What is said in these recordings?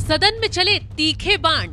सदन में चले तीखे बाण,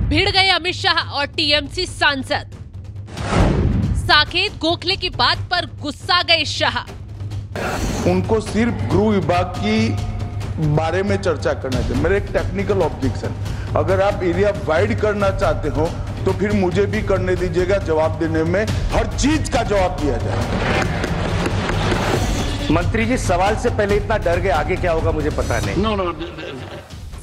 भिड़ गए अमित शाह और टीएमसी सांसद। साकेत गोखले की बात पर गुस्सा गए शाह। उनको सिर्फ गृह विभाग की बारे में चर्चा करना चाहिए। मेरे एक टेक्निकल ऑब्जेक्शन, अगर आप एरिया वाइड करना चाहते हो तो फिर मुझे भी करने दीजिएगा, जवाब देने में हर चीज का जवाब दिया जाए। मंत्री जी, सवाल से पहले इतना डर गए, आगे क्या होगा मुझे पता नहीं। नो।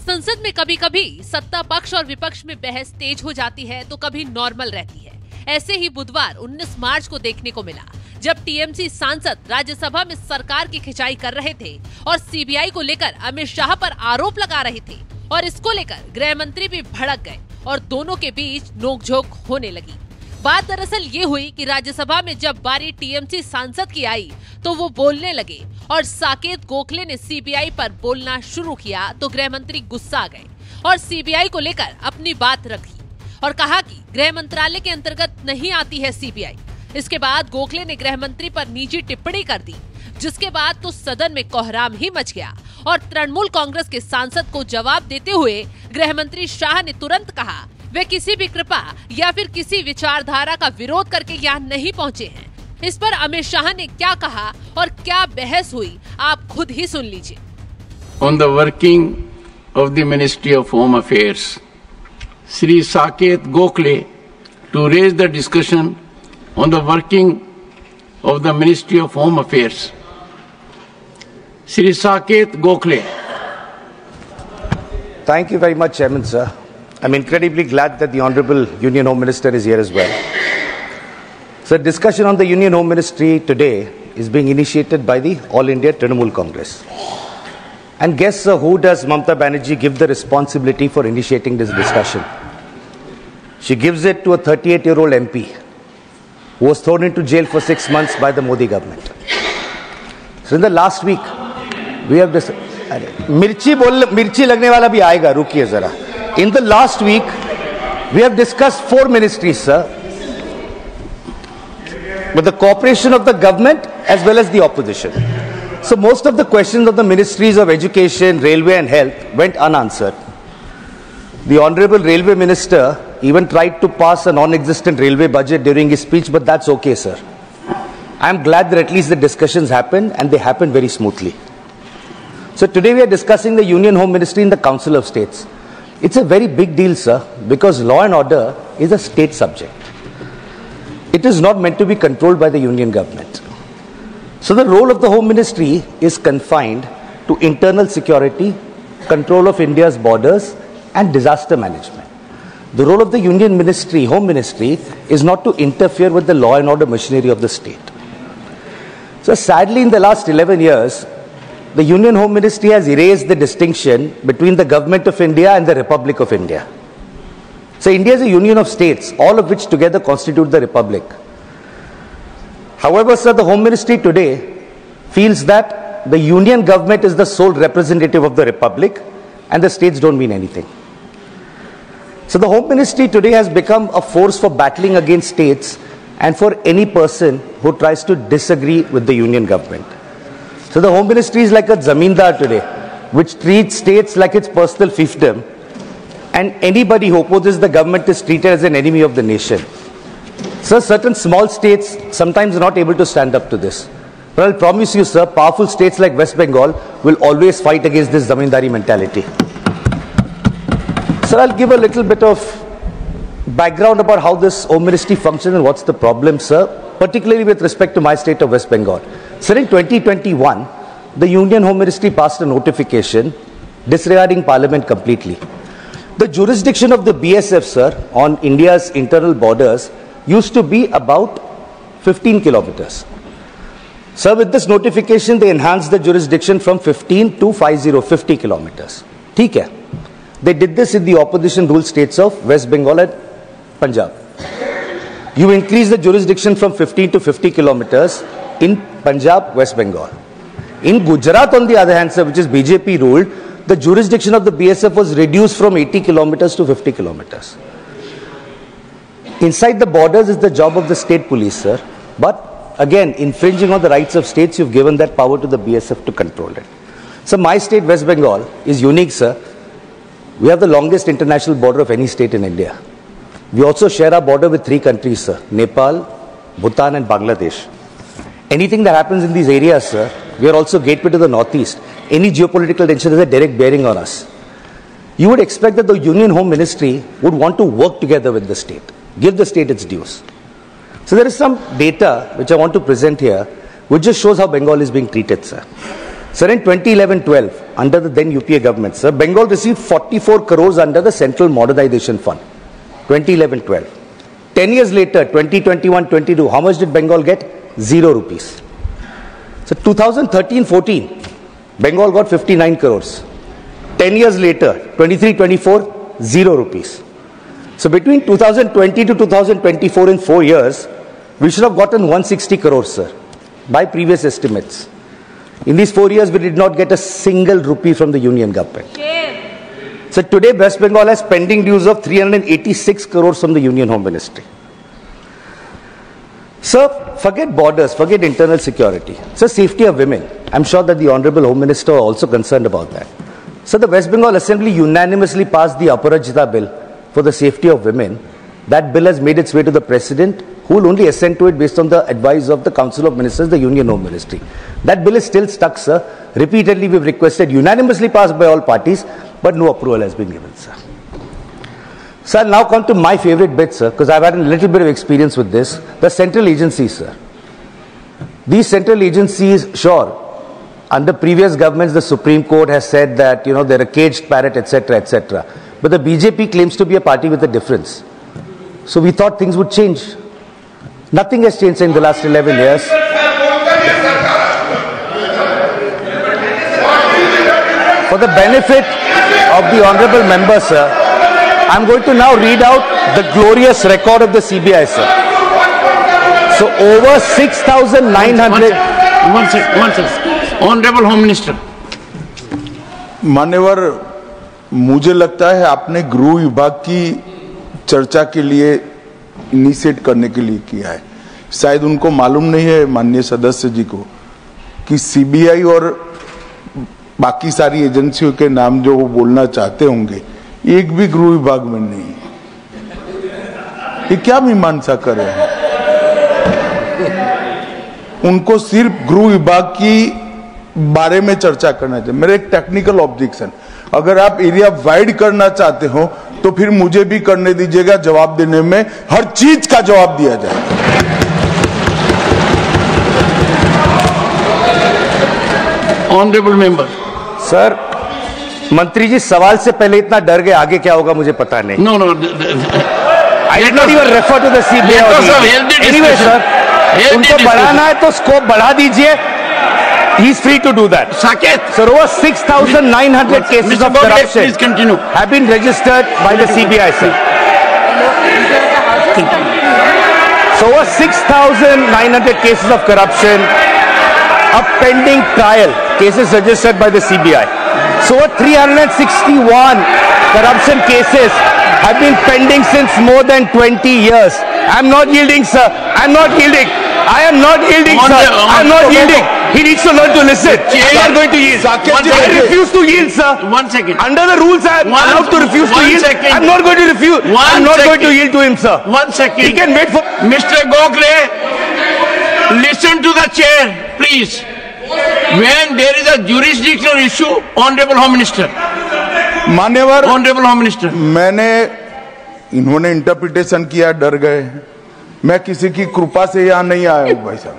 संसद में कभी कभी सत्ता पक्ष और विपक्ष में बहस तेज हो जाती है तो कभी नॉर्मल रहती है। ऐसे ही बुधवार 19 मार्च को देखने को मिला, जब टीएमसी सांसद राज्यसभा में सरकार की खिंचाई कर रहे थे और सीबीआई को लेकर अमित शाह पर आरोप लगा रहे थे, और इसको लेकर गृह मंत्री भी भड़क गए और दोनों के बीच नोकझोंक होने लगी। बात दरअसल ये हुई कि राज्यसभा में जब बारी टीएमसी सांसद की आई तो वो बोलने लगे और साकेत गोखले ने सीबीआई पर बोलना शुरू किया तो गृह मंत्री गुस्सा आ गए और सीबीआई को लेकर अपनी बात रखी और कहा कि गृह मंत्रालय के अंतर्गत नहीं आती है सीबीआई। इसके बाद गोखले ने गृह मंत्री पर निजी टिप्पणी कर दी, जिसके बाद तो सदन में कोहराम ही मच गया और तृणमूल कांग्रेस के सांसद को जवाब देते हुए गृह मंत्री शाह ने तुरंत कहा वे किसी भी कृपा या फिर किसी विचारधारा का विरोध करके यहाँ नहीं पहुँचे हैं। इस पर अमित शाह ने क्या कहा और क्या बहस हुई, आप खुद ही सुन लीजिए। On the working of the Ministry of Home Affairs, Shri Saket Gokhale to raise the discussion on the working of the Ministry of Home Affairs. Shri Saket Gokhale. Thank you very much, Chairman, sir. I'm incredibly glad that the Honorable Union Home Minister is here as well. So, discussion on the Union Home Ministry today is being initiated by the All India Trinamool Congress. And guess who does Mamata Banerjee give the responsibility for initiating this discussion? She gives it to a 38-year-old MP who was thrown into jail for 6 months by the Modi government. So in the last week, we have this. मिर्ची लगने वाला भी आएगा, रुकिए जरा. In the last week, we have discussed 4 ministries, sir, with the cooperation of the government as well as the opposition. So most of the questions of the ministries of education, railway and health went unanswered. The Honorable Railway Minister even tried to pass a non-existent railway budget during his speech, but that's okay, sir. I am glad that at least the discussions happened and they happened very smoothly. So today we are discussing the Union Home Ministry in the Council of States. It's a very big deal, sir, because law and order is a state subject. It is not meant to be controlled by the Union government. So the role of the Home Ministry is confined to internal security, control of India's borders and disaster management. The role of the Union Ministry, Home Ministry, is not to interfere with the law and order machinery of the state. So sadly, in the last 11 years, the Union Home Ministry has erased the distinction between the Government of India and the Republic of India. So India is a union of states, all of which together constitute the Republic. However, sir, the Home Ministry today feels that the Union government is the sole representative of the Republic and the states don't mean anything. So the Home Ministry today has become a force for battling against states and for any person who tries to disagree with the Union government. So the Home Ministry is like a zamindar today, which treats states like its personal fiefdom, and anybody who opposes the government is treated as an enemy of the nation. So certain small states sometimes are not able to stand up to this. But I'll promise you, sir, powerful states like West Bengal will always fight against this zamindari mentality. Sir, I'll give a little bit of background about how this Home Ministry functions and what's the problem, sir, particularly with respect to my state of West Bengal. Sir, in 2021, the Union Home Ministry passed a notification disregarding Parliament completely. The jurisdiction of the BSF, sir, on India's internal borders used to be about 15 kilometers. Sir, with this notification, they enhanced the jurisdiction from 15 to 50 kilometers. ठीक है? They did this in the opposition ruled states of West Bengal and Punjab. You increase the jurisdiction from 15 to 50 kilometers in Punjab, West Bengal. In Gujarat, on the other hand, sir, which is BJP ruled, the jurisdiction of the BSF was reduced from 80 kilometers to 50 kilometers. Inside the borders is the job of the state police, sir. But again, infringing on the rights of states, you've given that power to the BSF to control it. So my state, West Bengal, is unique, sir, We have the longest international border of any state in India. We also share our border with 3 countries, sir: Nepal, Bhutan and Bangladesh. Anything that happens in these areas, sir, we are also gateway to the northeast. Any geopolitical tension has a direct bearing on us. You would expect that the Union Home Ministry would want to work together with the state, give the state its dues. So there is some data which I want to present here, which just shows how Bengal is being treated, sir. Sir, in 2011-12, under the then UPA government, sir, Bengal received 44 crores under the Central Modernization Fund. 2011-12. 10 years later, 2021-22, how much did Bengal get? 0 rupees. So 2013-14, Bengal got 59 crores. 10 years later, 23-24, 0 rupees. So between 2020 to 2024, in 4 years, we should have gotten 160 crores, sir, by previous estimates. In these 4 years, we did not get a single rupee from the union government. So today, West Bengal has pending dues of 386 crores from the Union Home Ministry. Sir, forget borders, forget internal security. Sir, safety of women. I'm sure that the Honorable Home Minister are also concerned about that. So the West Bengal Assembly unanimously passed the Aparajita Bill for the safety of women. That bill has made its way to the President, who will only assent to it based on the advice of the Council of Ministers, the Union Home Ministry. That bill is still stuck, sir. Repeatedly we've requested, unanimously passed by all parties, but no approval has been given, sir. So I'll now come to my favorite bit, sir, because I've had a little bit of experience with this. The central agencies, sir. These central agencies, sure, under previous governments, the Supreme Court has said that, they're a caged parrot, etc., etc. But the BJP claims to be a party with a difference. So we thought things would change. Nothing has changed in the last 11 years. For the benefit of the honorable member, sir, I'm going to now read out the glorious record of the CBI, sir. So over 6,900... One second. Honorable Home Minister. मान्यवर, मुझे लगता है आपने गृह विभाग की चर्चा के लिए इनिशिएट करने के लिए किया है। शायद उनको मालूम नहीं है, माननीय सदस्य जी को, कि सीबीआई और बाकी सारी एजेंसियों के नाम जो वो बोलना चाहते होंगे, एक भी गृह विभाग में नहीं। ये क्या मीमांसा कर रहे हैं? उनको सिर्फ गृह विभाग की बारे में चर्चा करना चाहिए। मेरा एक टेक्निकल ऑब्जेक्शन, अगर आप एरिया वाइड करना चाहते हो तो फिर मुझे भी करने दीजिएगा, जवाब देने में हर चीज का जवाब दिया जाए। Honourable member. सर, मंत्री जी सवाल से पहले इतना डर गए, आगे क्या होगा मुझे पता नहीं। No I did not even refer to the CBI. Anyway sir, उनको बढ़ाना है तो स्कोप बढ़ा दीजिए। He is free to do that. Saket. So over 6,900 cases of corruption have been registered by the CBI, sir. So over 6,900 cases of corruption, a pending trial, cases registered by the CBI. So over 361 corruption cases have been pending since more than 20 years. I am not yielding, sir. I am not yielding. I am not yielding, sir. I am not yielding. He needs to learn to listen. We are going to yield. I refuse to yield, sir. 1 second. Under the rules, I am allowed to refuse to yield. I am not going to refuse. I am not going to yield to him, sir. 1 second. He can wait for... Mr. Gokhale, listen to the chair, please. When there is a jurisdictional issue, Honorable Home Minister. मान्यवर, Honorable Home Minister. इन्होंने interpretation किया, डर गए। मैं किसी की कृपा से यहाँ नहीं आया हूँ भाई साहब।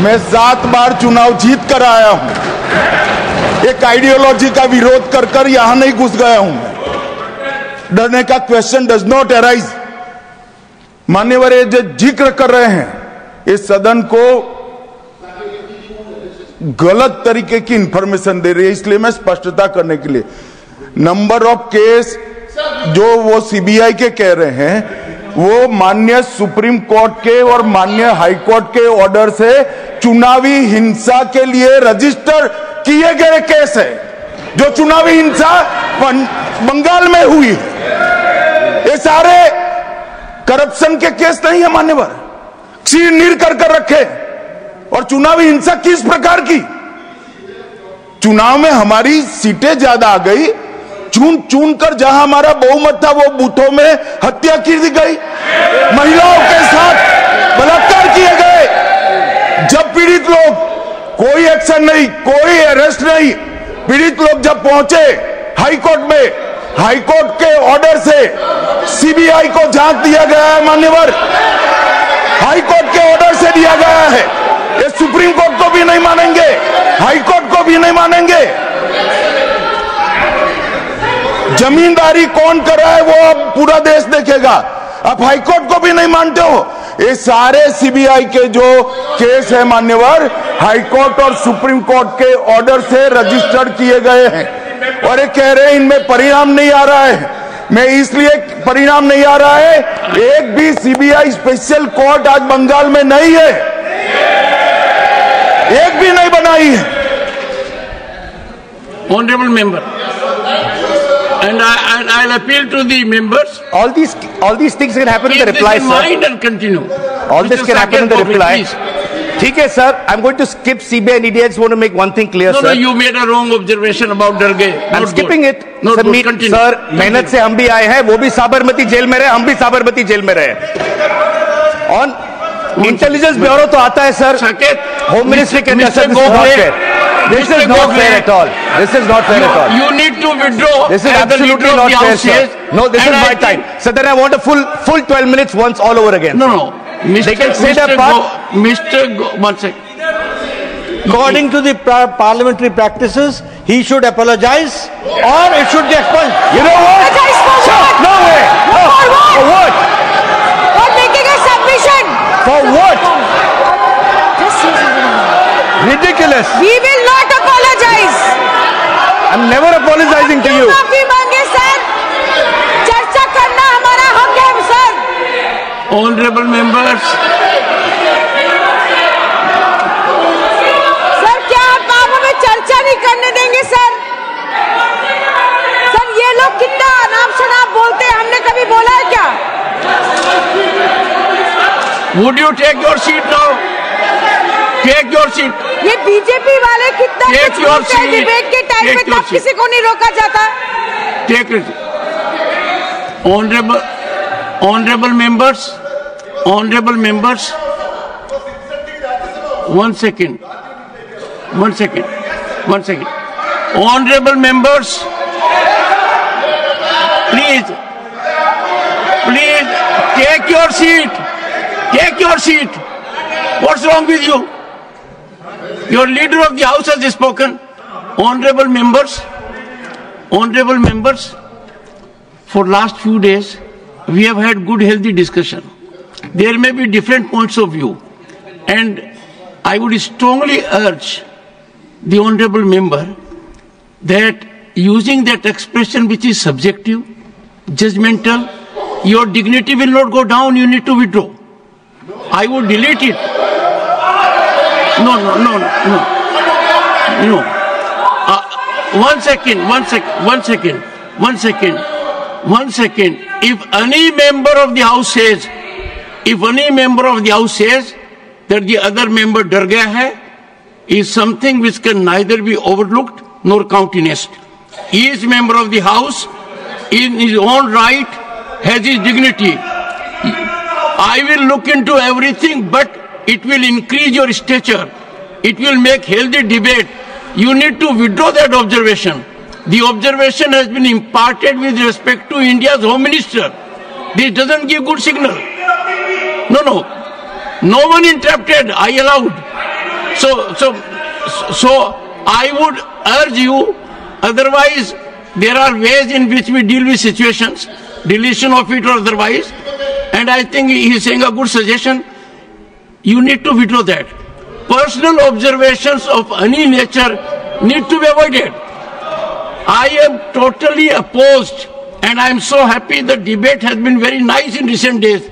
मैं 7 बार चुनाव जीत कर आया हूं। एक आइडियोलॉजी का विरोध कर कर यहां नहीं घुस गया हूं। डरने का क्वेश्चन डज नॉट अराइज। मान्यवर, ये जो जिक्र कर रहे हैं, इस सदन को गलत तरीके की इंफॉर्मेशन दे रही है, इसलिए मैं स्पष्टता करने के लिए, नंबर ऑफ केस जो वो सीबीआई के कह रहे हैं, वो माननीय सुप्रीम कोर्ट के और माननीय हाई कोर्ट के ऑर्डर से चुनावी हिंसा के लिए रजिस्टर किए गए केस है, जो चुनावी हिंसा बंगाल में हुई है। ये सारे करप्शन के केस नहीं है मान्यवर, छीन नीर कर रखे। और चुनावी हिंसा किस प्रकार की? चुनाव में हमारी सीटें ज्यादा आ गई, चुन चुन कर जहां हमारा बहुमत था वो बूथों में हत्या की दी गई, महिलाओं के साथ बलात्कार किए गए। जब पीड़ित लोग, कोई एक्शन नहीं, कोई अरेस्ट नहीं, पीड़ित लोग जब पहुंचे हाईकोर्ट में, हाईकोर्ट के ऑर्डर से सीबीआई को जांच दिया गया है मान्यवर, हाईकोर्ट के ऑर्डर से दिया गया है। ये सुप्रीम कोर्ट को भी नहीं मानेंगे, हाईकोर्ट को भी नहीं मानेंगे। जमींदारी कौन कर रहा है वो अब पूरा देश देखेगा। आप हाईकोर्ट को भी नहीं मानते हो। ये सारे सीबीआई के जो केस है मान्यवर, हाईकोर्ट और सुप्रीम कोर्ट के ऑर्डर से रजिस्टर्ड किए गए हैं और ये कह रहे हैं इनमें परिणाम नहीं आ रहा है। मैं इसलिए परिणाम नहीं आ रहा है, एक भी सीबीआई स्पेशल कोर्ट आज बंगाल में नहीं है, एक भी नहीं बनाई है। Honorable member, and I'll appeal to the members. All these things can happen in the reply, sir. Mind and continue. All this can happen in the reply. ठीक है sir, I'm going to skip CBI and ED. I just want to make one thing clear, sir. No, you made a wrong observation about Darge. I'm skipping it. No, continue. Sir, मेहनत से हम भी आए हैं, वो भी Sabarmati jail में रहे, हम भी साबरमती जेल में रहे। On इंटेलिजेंस ब्यूरो तो आता है सर, होम मिनिस्ट्री के अंदर, sir, this is not fair at all. This is not fair at all. You need to withdraw. This is absolutely not fair, sir. No, this is my time. So then I want a full 12 minutes once all over again. No. They can say their part. One second. According to the parliamentary practices, he should apologize or it should be expunged. You know what? Sir, no way. No. For what? For making a submission. For what? Ridiculous. We will not apologize. I'm never apologizing to you. माफी मांगे sir, चर्चा करना हमारा हक है sir. Honorable members. Sir क्या आप हमें चर्चा नहीं करने देंगे सर? सर ये लोग कितना अनाप शनाप बोलते हैं, हमने कभी बोला है क्या? Would you take your seat now? Take your seat. ये बीजेपी वाले कितना Take your seat. डिबेट के टाइम Take में your तब किसी को नहीं रोका जाता। Take it. Honorable members. One second. Honorable members, please take your seat. Take your seat. What's wrong with you? Your leader of the house has spoken. Honorable members, for last few days, we have had good healthy discussion. There may be different points of view, and I would strongly urge the honorable member that using that expression which is subjective, judgmental, your dignity will not go down, you need to withdraw. I would delete it. No. One second. If any member of the house says that the other member डर गया है, is something which can neither be overlooked nor countenanced. He is member of the house, in his own right, has his dignity. I will look into everything, but it will increase your stature. It will make healthy debate. You need to withdraw that observation. The observation has been imparted with respect to India's Home Minister. This doesn't give good signal. No one interrupted. I allowed. So I would urge you. Otherwise, there are ways in which we deal with situations, deletion of it or otherwise. And I think he is saying a good suggestion. You need to withdraw that. Personal observations of any nature need to be avoided. I am totally opposed, and I am so happy the debate has been very nice in recent days.